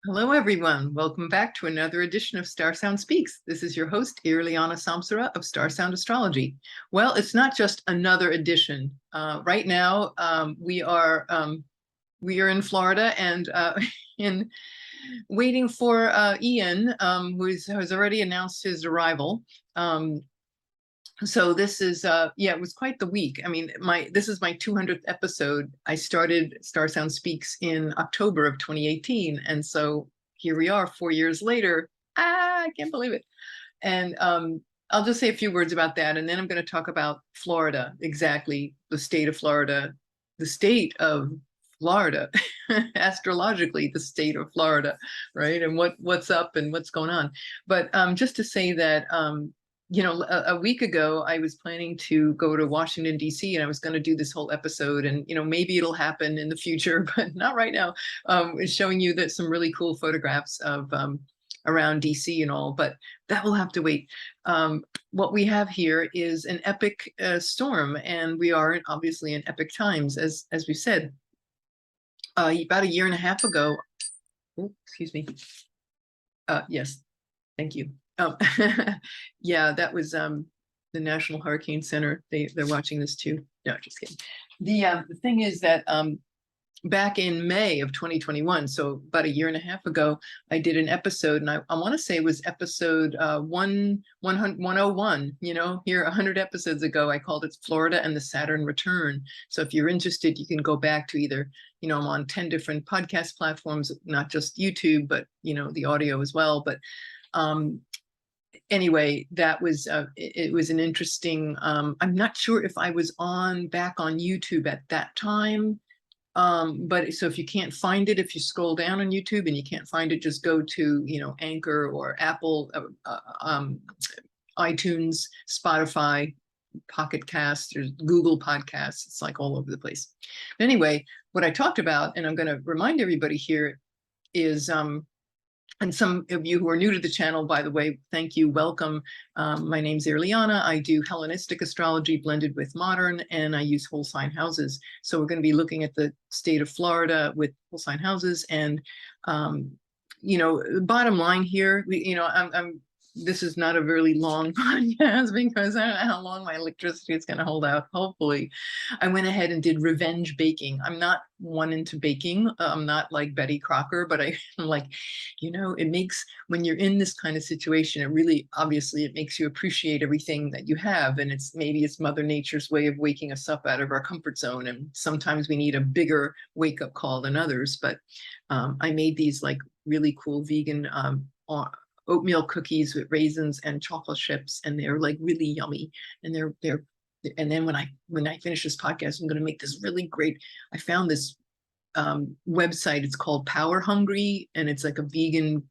Hello, everyone. Welcome back to another edition of StarSound Speaks. This is your host, Irlianna Samsara of StarSound Astrology. Well, it's not just another edition. Right now, we are in Florida and in waiting for Ian, who has already announced his arrival. So this is it was quite the week. I mean, this is my 200th episode. I started StarSound Speaks in October of 2018, and so here we are 4 years later. I can't believe it. And I'll just say a few words about that, and then I'm going to talk about Florida, exactly the state of Florida, astrologically, the state of Florida, right? And what's up and what's going on. But just to say that a week ago, I was planning to go to Washington, D.C., and I was going to do this whole episode, and, maybe it'll happen in the future, but not right now. It's showing you that some really cool photographs of around D.C. and all, but that will have to wait. What we have here is an epic storm, and we are obviously in epic times, as we said. About a year and a half ago, excuse me. Yes, thank you. Oh, yeah, that was the National Hurricane Center. They're watching this too. No, just kidding. The thing is that back in May of 2021, so about a year and a half ago, I did an episode, and I want to say it was episode 101. Here 100 episodes ago, I called it Florida and the Saturn Return. So if you're interested, you can go back to either, I'm on 10 different podcast platforms, not just YouTube, but the audio as well. But anyway, that was it was an interesting. I'm not sure if I was back on YouTube at that time. But so if you can't find it, if you scroll down on YouTube and you can't find it, just go to, Anchor or Apple, iTunes, Spotify, Pocket Cast, there's Google Podcasts. It's like all over the place. Anyway, what I talked about, and I'm going to remind everybody here, is and some of you who are new to the channel, by the way, thank you, welcome. My name's Irlianna. I do Hellenistic astrology blended with modern, and I use whole sign houses. So we're going to be looking at the state of Florida with whole sign houses. And, bottom line here, this is not a very long podcast because I don't know how long my electricity is going to hold out. Hopefully, I went ahead and did revenge baking. I'm not one into baking. I'm not like Betty Crocker, but I'm like, it makes, when you're in this kind of situation, it makes you appreciate everything that you have. And maybe it's Mother Nature's way of waking us up out of our comfort zone. And sometimes we need a bigger wake up call than others. But I made these like really cool vegan oatmeal cookies with raisins and chocolate chips, and they're like really yummy. And and then when I finish this podcast, I'm going to make this really great. I found this website. It's called Power Hungry, and it's like a vegan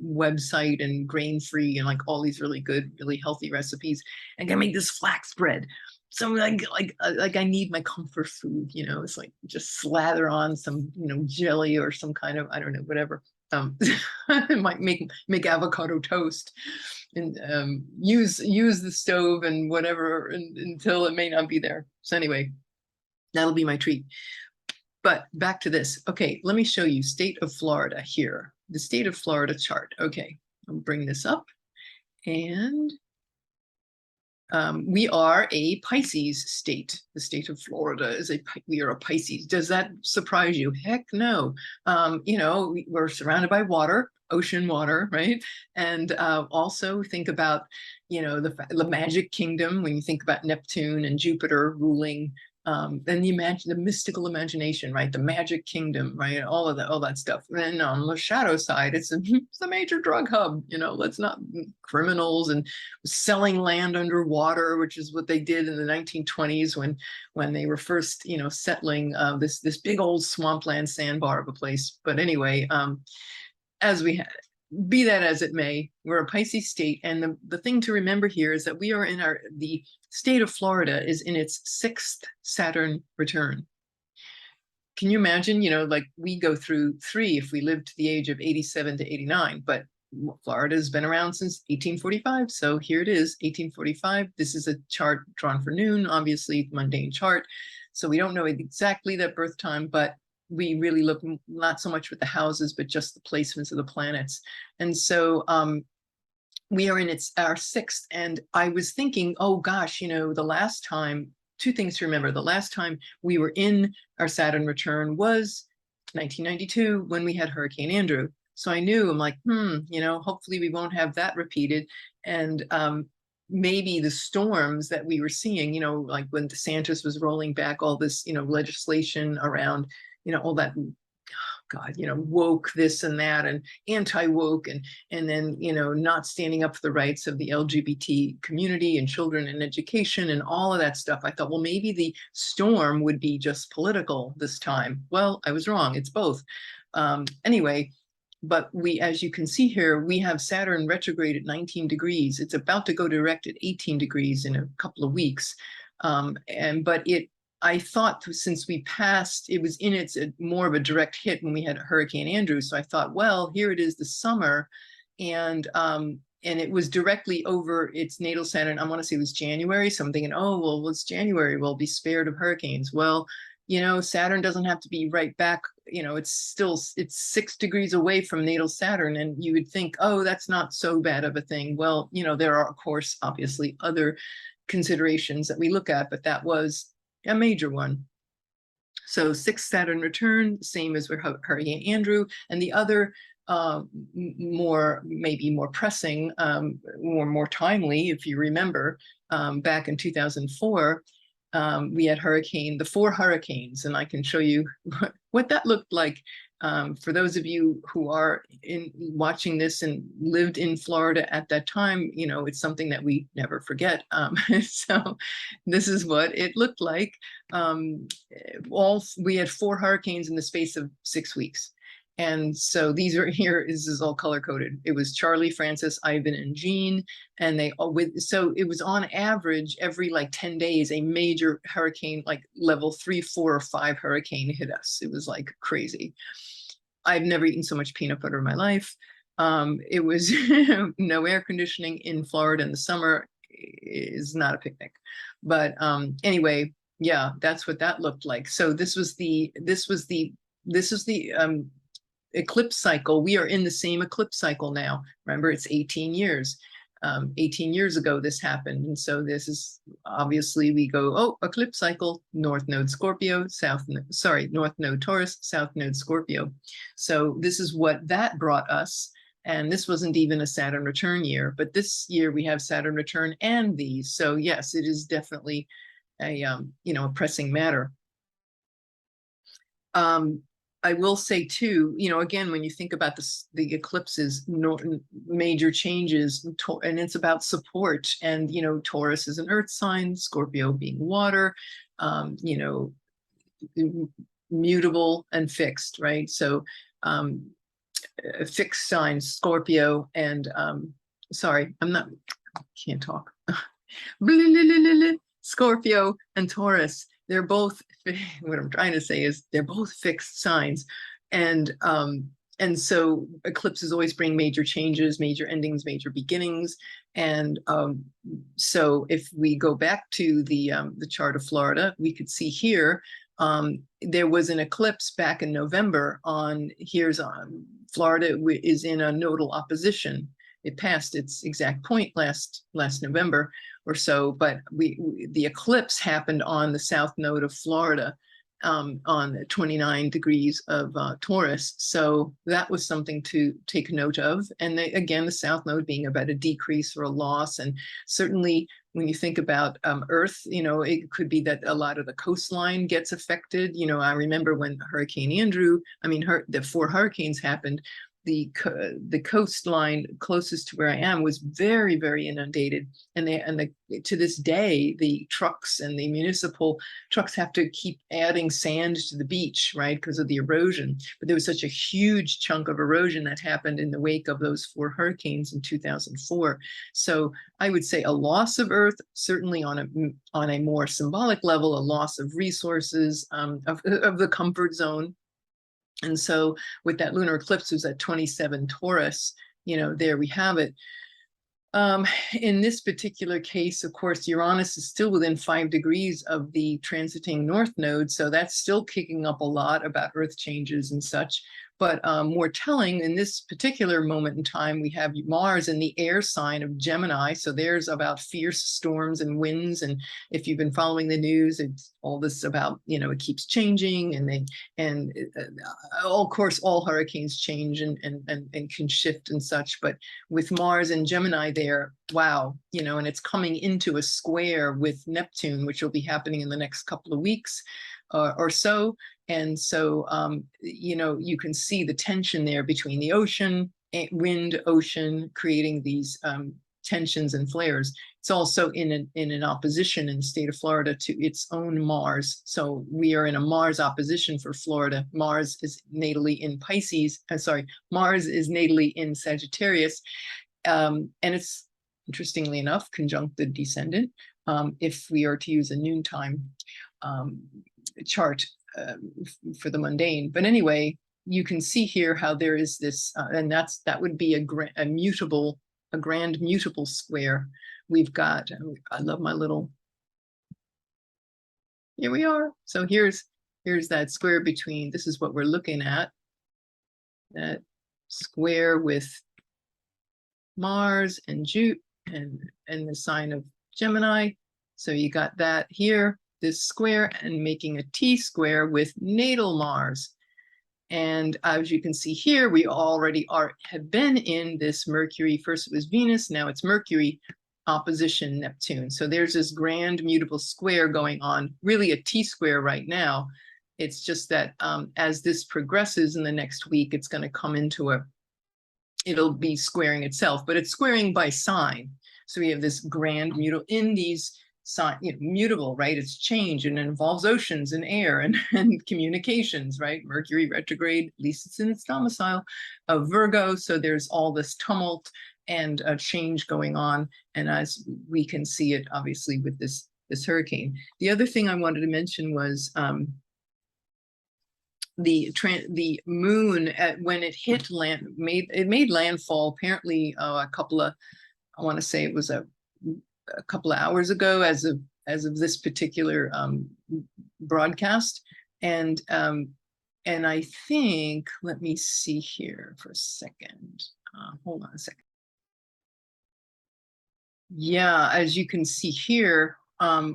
website and grain free and like all these really good, really healthy recipes. I'm gonna make this flax bread. So like I need my comfort food. It's like just slather on some jelly or some kind of, I don't know, whatever. I might make avocado toast and use the stove and whatever until it may not be there. So anyway, that'll be my treat. But back to this. Okay, let me show you state of Florida here. The state of Florida chart. Okay, I'll bring this up. And we are a Pisces state. The state of Florida we are a Pisces. Does that surprise you? Heck no. We're surrounded by water, ocean water, right? And also think about, the magic kingdom when you think about Neptune and Jupiter ruling. Then the mystical imagination, right? The magic kingdom, right? All that stuff. And then on the shadow side, it's a major drug hub. Let's not criminals and selling land underwater, which is what they did in the 1920s when they were first, settling this big old swampland sandbar of a place. But anyway, be that as it may, we're a Pisces state, and the thing to remember here is that we are the state of Florida is in its 6th Saturn return. Can you imagine, like we go through 3 if we live to the age of 87 to 89, but Florida has been around since 1845. So here it is, 1845. This is a chart drawn for noon, obviously mundane chart. So we don't know exactly that birth time, but we really look not so much with the houses, but just the placements of the planets. And so we are in our sixth, and I was thinking, oh gosh, you know, the last time, two things to remember. The last time we were in our Saturn return was 1992 when we had Hurricane Andrew. So I knew, I'm like, you know, hopefully we won't have that repeated. And maybe the storms that we were seeing, you know, like when DeSantis was rolling back all this, you know, legislation around, you know, all that, God, you know, woke this and that, and anti-woke, and then, you know, not standing up for the rights of the LGBT community and children and education and all of that stuff. I thought, well, maybe the storm would be just political this time. Well, I was wrong. It's both. Anyway, but we, as you can see here, we have Saturn retrograde at 19 degrees. It's about to go direct at 18 degrees in a couple of weeks. But I thought since we passed, it was in its more of a direct hit when we had Hurricane Andrew. So I thought, well, here it is the summer, and it was directly over its natal Saturn. I want to say it was January. So I'm thinking, oh, well, it's January. We'll be spared of hurricanes. Well, you know, Saturn doesn't have to be right back. You know, it's 6 degrees away from natal Saturn. And you would think, oh, that's not so bad of a thing. Well, you know, there are, of course, obviously other considerations that we look at, but that was a major one. So 6th Saturn return, same as with Hurricane Andrew. And the other maybe more pressing or more timely, if you remember, back in 2004, we had the 4 hurricanes, and I can show you what that looked like. For those of you who are watching this and lived in Florida at that time, you know, it's something that we never forget. So this is what it looked like. We had 4 hurricanes in the space of 6 weeks. And so these are here, this is all color coded. It was Charlie, Francis, Ivan, and Jean. And so it was on average every like 10 days, a major hurricane, like level 3, 4, or 5 hurricane hit us. It was like crazy. I've never eaten so much peanut butter in my life. It was no air conditioning in Florida in the summer is not a picnic. But anyway, yeah, that's what that looked like. So this is the eclipse cycle. We are in the same eclipse cycle now. Remember, it's 18 years. 18 years ago this happened. And so this is obviously we go, oh, eclipse cycle, north node Scorpio, north node Taurus, south node Scorpio. So this is what that brought us. And this wasn't even a Saturn return year, but this year we have Saturn return and these. So yes, it is definitely a pressing matter. I will say too, you know, again, when you think about the eclipses, major changes, and it's about support. And, you know, Taurus is an earth sign, Scorpio being water, you know, mutable and fixed, right? So fixed signs, Scorpio and, can't talk. Scorpio and Taurus. They're both, what I'm trying to say is they're both fixed signs. And so eclipses always bring major changes, major endings, major beginnings. And so if we go back to the chart of Florida, we could see here, there was an eclipse back in November Florida is in a nodal opposition. It passed its exact point last November or so, but the eclipse happened on the south node of Florida, on 29 degrees of Taurus. So that was something to take note of. And again, the south node being about a decrease or a loss. And certainly when you think about Earth, you know, it could be that a lot of the coastline gets affected. You know, I remember when Hurricane Andrew, the 4 hurricanes happened, the coastline closest to where I am was very, very inundated. And to this day, the trucks and the municipal trucks have to keep adding sand to the beach, right, because of the erosion. But there was such a huge chunk of erosion that happened in the wake of those 4 hurricanes in 2004. So I would say a loss of Earth, certainly on a more symbolic level, a loss of resources, of the comfort zone. And so with that lunar eclipse, was at 27 Taurus, you know, there we have it. In this particular case, of course, Uranus is still within 5 degrees of the transiting north node, so that's still kicking up a lot about Earth changes and such. But more telling, in this particular moment in time, we have Mars in the air sign of Gemini. So there's about fierce storms and winds. And if you've been following the news, it's all this about, it keeps changing, and of course, all hurricanes change and can shift and such. But with Mars and Gemini there, wow, and it's coming into a square with Neptune, which will be happening in the next couple of weeks or so. And so, you can see the tension there between the ocean, wind, ocean, creating these tensions and flares. It's also in an opposition in the state of Florida to its own Mars. So we are in a Mars opposition for Florida. Mars is natally in Pisces. Mars is natally in Sagittarius. And it's, interestingly enough, conjunct the descendant, if we are to use a noontime chart for the mundane. But anyway, you can see here how there is this, and that would be a grand mutable square. We've got, I love my little, here we are. So here's that square between, this is what we're looking at, that square with Mars and Jupiter and the sign of Gemini. So you got that here, this square, and making a T square with natal Mars. And as you can see here, we already have been in this Mercury. First it was Venus, now it's Mercury opposition Neptune. So there's this grand mutable square going on, really a T square right now. It's just that as this progresses in the next week, it's going to come into it'll be squaring itself, but it's squaring by sign. So we have this grand mutable in these sign, mutable, right? It's change, and it involves oceans and air and communications, right? Mercury retrograde, at least it's in its domicile of Virgo. So there's all this tumult and change going on. And as we can see it, obviously, with this hurricane. The other thing I wanted to mention was the moon, when it hit land, made landfall apparently a couple of, I want to say it was a couple of hours ago as of this particular broadcast. And I think, let me see here for a second. Hold on a second. Yeah, as you can see here,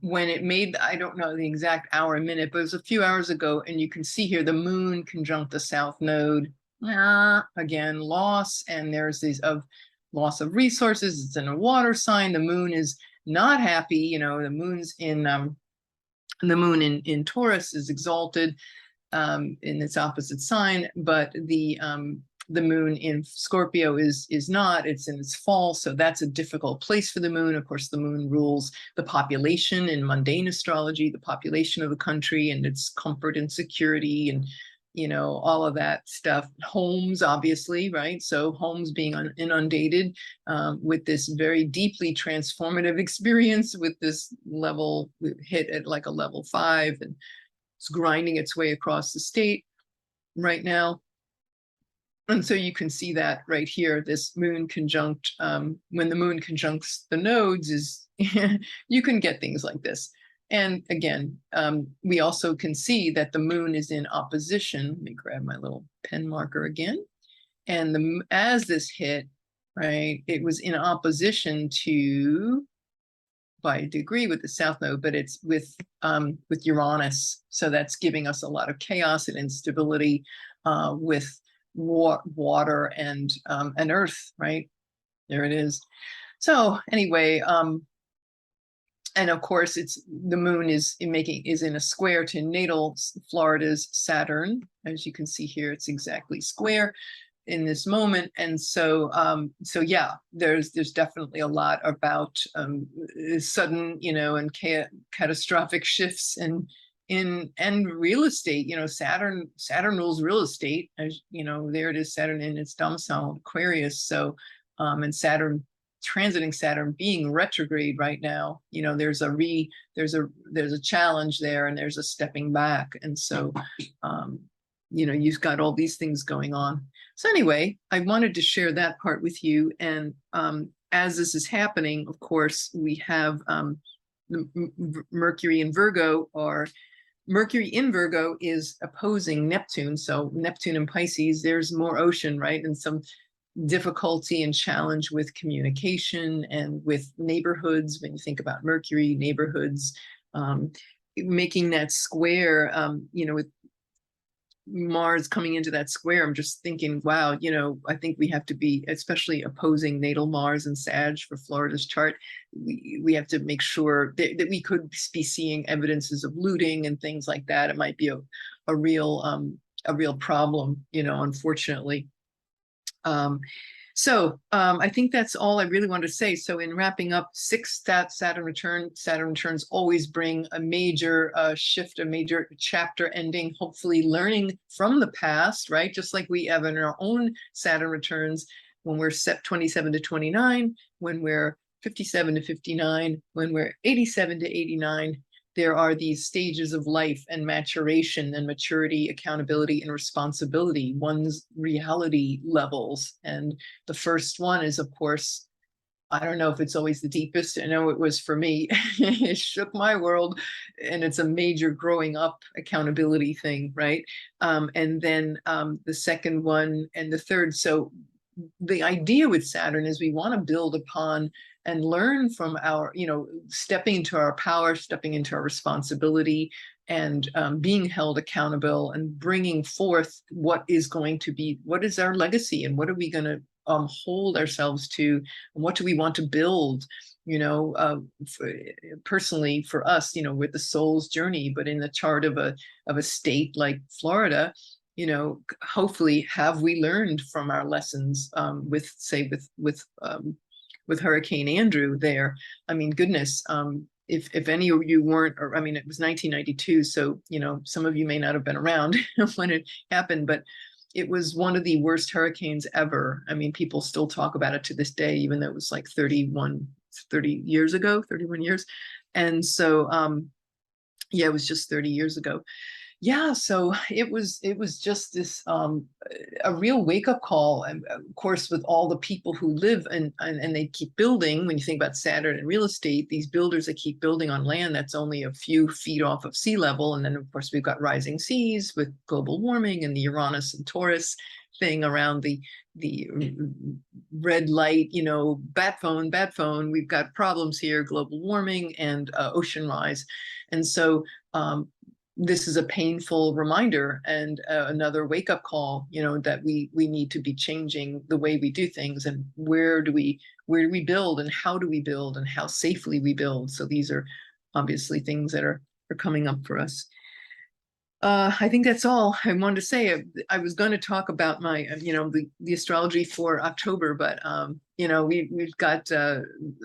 when it made, I don't know the exact hour and minute, but it was a few hours ago, and you can see here the moon conjunct the south node. Again, loss, and there's these loss of resources. It's in a water sign. The moon is not happy. The moon's in the moon in Taurus is exalted in its opposite sign, but the moon in Scorpio is not. It's in its fall, so that's a difficult place for the moon. Of course, the moon rules the population in mundane astrology, the population of the country, and its comfort and security, and all of that stuff. Homes, obviously, right? So homes being inundated with this very deeply transformative experience, with this level hit at like a level 5, and it's grinding its way across the state right now. And so you can see that right here, this moon conjunct, when the moon conjuncts the nodes, is you can get things like this. And again, we also can see that the moon is in opposition. Let me grab my little pen marker again. And as this hit, right, it was in opposition to, by a degree, with the south node, but it's with Uranus. So that's giving us a lot of chaos and instability with water and earth, right? There it is. So anyway, and of course, the moon is in a square to natal Florida's Saturn. As you can see here, it's exactly square in this moment. And so yeah, there's definitely a lot about sudden, and catastrophic shifts and real estate. Saturn rules real estate, as there it is, Saturn in its domicile Aquarius. So and Saturn transiting Saturn being retrograde right now, there's a challenge there, and there's a stepping back. And so you've got all these things going on. So anyway, I wanted to share that part with you. And as this is happening, of course, we have Mercury in Virgo, or Mercury in Virgo is opposing Neptune. So Neptune in Pisces, there's more ocean, right? And some difficulty and challenge with communication and with neighborhoods. When you think about Mercury, neighborhoods, making that square, with Mars coming into that square, I'm just thinking, wow, I think we have to be, especially opposing natal Mars and Sag for Florida's chart, we have to make sure that we could be seeing evidences of looting and things like that. It might be a real problem, unfortunately. I think that's all I really wanted to say. So in wrapping up, 6 Saturn returns always bring a major shift, a major chapter ending, hopefully learning from the past, right? Just like we have in our own Saturn returns when we're set 27 to 29, when we're 57 to 59, when we're 87 to 89. There are these stages of life and maturation and maturity, accountability, and responsibility, one's reality levels. And the first one is, of course, I don't know if it's always the deepest. I know it was for me. It shook my world, and it's a major growing up accountability thing, right? And then the second one and the third. So the idea with Saturn is we want to build upon and learn from our, stepping into our power, stepping into our responsibility, and being held accountable and bringing forth what is our legacy, and what are we going to hold ourselves to, and what do we want to build, personally for us, with the soul's journey. But in the chart of a state like Florida, hopefully have we learned from our lessons with Hurricane Andrew there. I mean, goodness, if any of you weren't, or I mean, it was 1992, so some of you may not have been around when it happened, but it was one of the worst hurricanes ever. I mean, people still talk about it to this day, even though it was like 30 years ago, 31 years. And so, yeah, it was just 30 years ago. Yeah, so it was just this a real wake-up call, and of course with all the people who live and they keep building. When you think about Saturn and real estate, these builders that keep building on land that's only a few feet off of sea level, and then of course we've got rising seas with global warming and the Uranus and Taurus thing around the red light, bat phone, we've got problems here, global warming and ocean rise. And so this is a painful reminder and another wake-up call, that we need to be changing the way we do things, and where do we build, and how do we build, and how safely we build. So these are obviously things that are coming up for us. I think that's all I wanted to say. I was going to talk about my, the astrology for October, but we've got.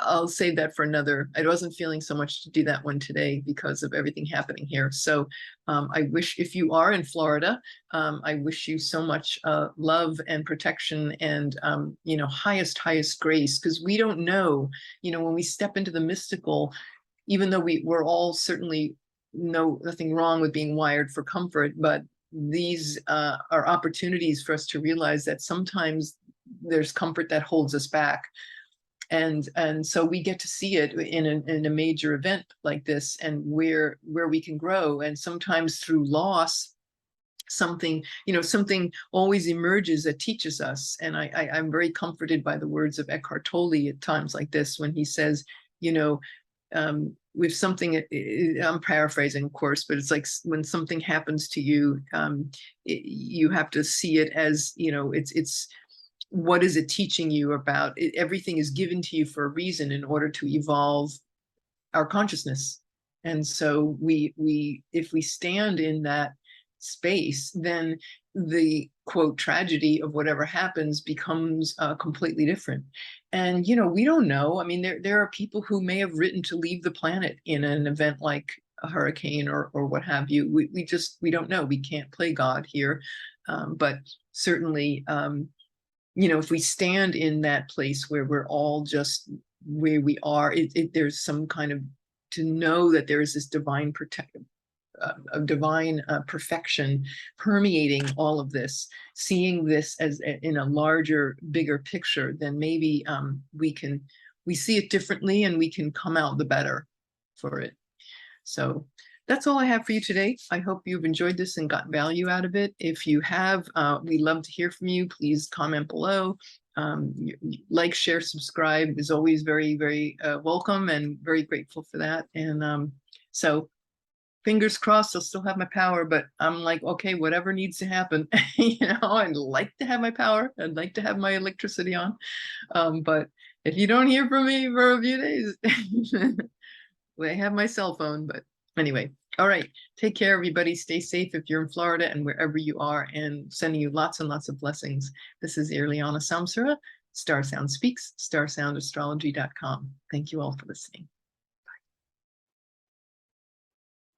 I'll save that for another. I wasn't feeling so much to do that one today because of everything happening here. So I wish, if you are in Florida, I wish you so much love and protection and highest grace, because we don't know. When we step into the mystical, even though we're all certainly. Nothing wrong with being wired for comfort, but these are opportunities for us to realize that sometimes there's comfort that holds us back, and so we get to see it in a major event like this, and where we can grow. And sometimes through loss, something always emerges that teaches us. And I'm very comforted by the words of Eckhart Tolle at times like this, when he says, with something, I'm paraphrasing, of course, but it's like when something happens to you, you have to see it as, it's what is it teaching you about it? Everything is given to you for a reason, in order to evolve our consciousness. And so if we stand in that space, then the quote tragedy of whatever happens becomes completely different. And we don't know. I mean, there are people who may have written to leave the planet in an event like a hurricane or what have you. We don't know. We can't play God here, but certainly if we stand in that place where we're all just where we are, there's some kind of, to know that there is this divine of divine perfection permeating all of this, seeing this as in a larger, bigger picture, then maybe we see it differently and we can come out the better for it. So that's all I have for you today. I hope you've enjoyed this and got value out of it. If you have, we'd love to hear from you. Please comment below. Like, share, subscribe is always very, very welcome, and very grateful for that. And so fingers crossed I'll still have my power, but I'm like, okay, whatever needs to happen. I'd like to have my power. I'd like to have my electricity on. But if you don't hear from me for a few days, I have my cell phone. But anyway, all right. Take care, everybody. Stay safe if you're in Florida and wherever you are, and sending you lots and lots of blessings. This is Irlianna Samsara, StarSound Speaks, StarSoundastrology.com. Thank you all for listening.